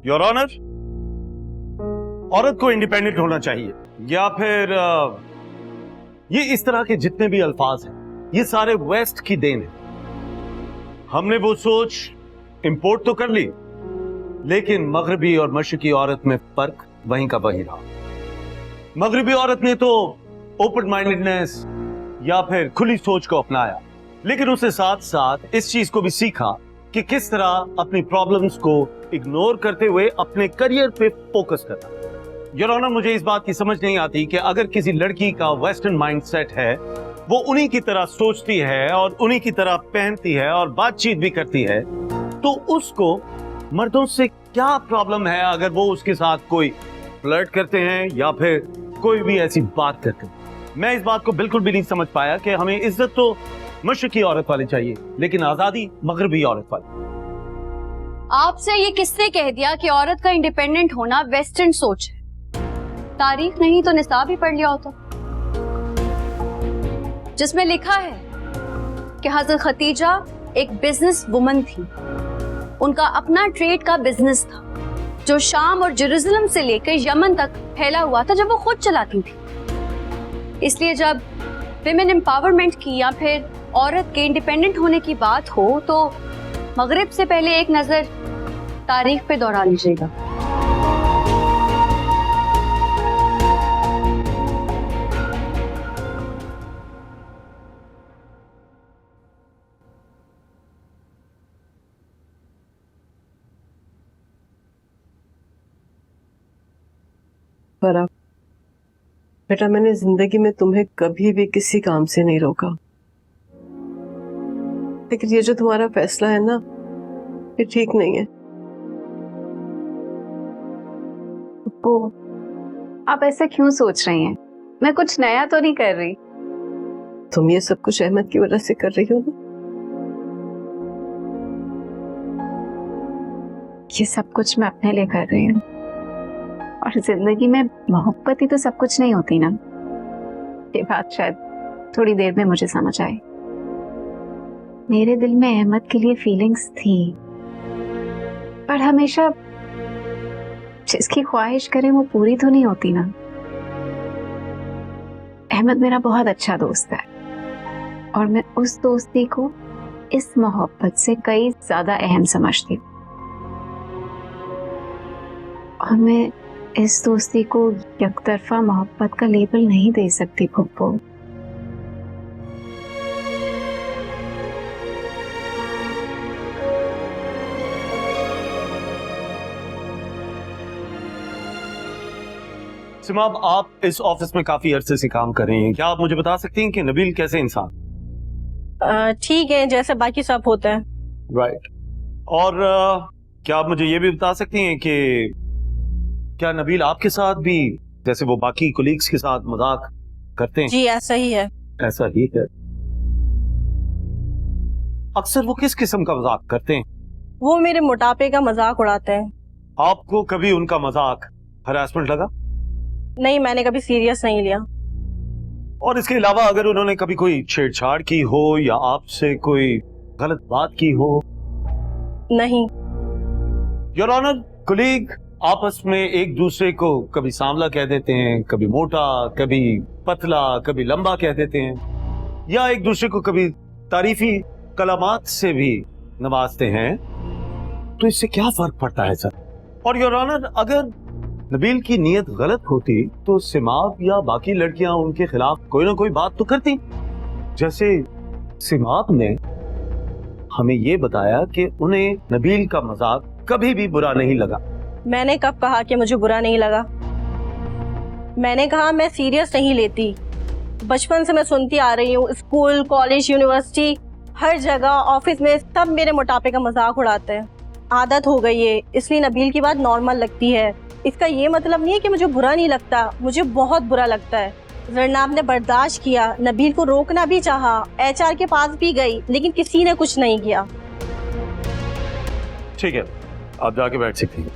Your honour, औरत को independent होना चाहिए, या फिर ये इस तरह के जितने भी अल्फाज हैं ये सारे वेस्ट की देन है। हमने वो सोच इंपोर्ट तो कर ली, लेकिन मगरबी और मशरकी औरत में फर्क वहीं का वहीं रहा। मगरबी औरत ने तो ओपन माइंडेडनेस या फिर खुली सोच को अपनाया, लेकिन उसके साथ साथ इस चीज को भी सीखा कि किस तरह अपनी प्रॉब्लम्स को इग्नोर करते हुए अपने करियर पे फोकस करना। योर ऑनर, मुझे इस बात की समझ नहीं आती कि अगर किसी लड़की का वेस्टर्न माइंडसेट है, वो उन्हीं की तरह सोचती है और उन्हीं की तरह पहनती है और बातचीत भी करती है, तो उसको मर्दों से क्या प्रॉब्लम है अगर वो उसके साथ कोई फ्लर्ट करते हैं या फिर कोई भी ऐसी बात करते हैं। मैं इस बात को बिल्कुल भी नहीं समझ पाया कि हमें इज्जत तो मशरकी औरत वाली चाहिए, लेकिन आजादी मगरबी औरत वाली। आपसे ये किसने कह दिया कि औरत का इंडिपेंडेंट होना वेस्टर्न सोच है? तारीख नहीं तो निसाब ही पढ़ लिया होता, जिसमें लिखा है कि हजरत खतीजा एक बिजनेस वुमन थी। उनका अपना ट्रेड का बिजनेस था जो शाम और जेरूसलम से लेकर यमन तक फैला हुआ था, जब वो खुद चलाती थी। इसलिए जब विमेन एम्पावरमेंट की या फिर औरत के इंडिपेंडेंट होने की बात हो तो मगरिब से पहले एक नजर तारीख पे दौड़ा लीजिएगा। फरा, बेटा, मैंने जिंदगी में तुम्हें कभी भी किसी काम से नहीं रोका, लेकिन ये जो तुम्हारा फैसला है ना, ये ठीक नहीं है। वो आप ऐसा क्यों सोच रही हैं? मैं कुछ नया तो नहीं कर रही। तुम ये सब कुछ अहमद की वजह से कर रही हो ना? ये सब कुछ मैं अपने लिए कर रही हूँ, और जिंदगी में मोहब्बत ही तो सब कुछ नहीं होती ना। ये बात शायद थोड़ी देर में मुझे समझ आई। मेरे दिल में अहमद के लिए फीलिंग्स थी, पर हमेशा जिसकी ख्वाहिश करें वो पूरी तो नहीं होती ना। अहमद मेरा बहुत अच्छा दोस्त है, और मैं उस दोस्ती को इस मोहब्बत से कई ज्यादा अहम समझती हूँ, और मैं इस दोस्ती को यकतरफा मोहब्बत का लेबल नहीं दे सकती फुप्पो। सिमाब, आप इस ऑफिस में काफी अरसे से काम कर रही हैं, क्या आप मुझे बता सकती हैं कि नबील कैसे इंसान? ठीक है, जैसे बाकी सब होता है। राइट। और क्या आप मुझे ये भी बता सकती हैं कि क्या नबील आपके साथ भी जैसे वो बाकी कोलीग्स के साथ मजाक करते हैं? जी ऐसा ही है। ऐसा ही है। अक्सर वो किस किस्म का मजाक करते हैं? वो मेरे मोटापे का मजाक उड़ाते हैं। आपको कभी उनका मजाक हरासमेंट लगा? नहीं, मैंने कभी सीरियस नहीं लिया। और इसके अलावा अगर उन्होंने कभी कोई छेड़छाड़ की हो या आपसे कोई गलत बात की हो? नहीं। योर ऑनर, कोलीग आपस में एक दूसरे को कभी सांवला कह देते हैं, कभी मोटा, कभी पतला, कभी लंबा कह देते हैं, या एक दूसरे को कभी तारीफी कलामात से भी नवाजते हैं, तो इससे क्या फर्क पड़ता है सर? और योर ऑनर, अगर नबील की नीयत गलत होती तो सिमाब या बाकी लड़कियां उनके खिलाफ कोई ना कोई बात तो करती। जैसे सिमाब ने हमें ये बताया कि उन्हें नबील का मजाक कभी भी बुरा नहीं लगा। मैंने कब कहा कि मुझे बुरा नहीं लगा? मैंने कहा मैं सीरियस नहीं लेती। बचपन से मैं सुनती आ रही हूँ, स्कूल, कॉलेज, यूनिवर्सिटी, हर जगह, ऑफिस में सब मेरे मोटापे का मजाक उड़ाते हैं। आदत हो गई है, इसलिए नबील की बात नॉर्मल लगती है। इसका ये मतलब नहीं है कि मुझे बुरा नहीं लगता, मुझे बहुत बुरा लगता है। जरनाब ने बर्दाश्त किया, नबील को रोकना भी चाहा, HR के पास भी गई, लेकिन किसी ने कुछ नहीं किया। ठीक है, आप जाके बैठ सकती हैं।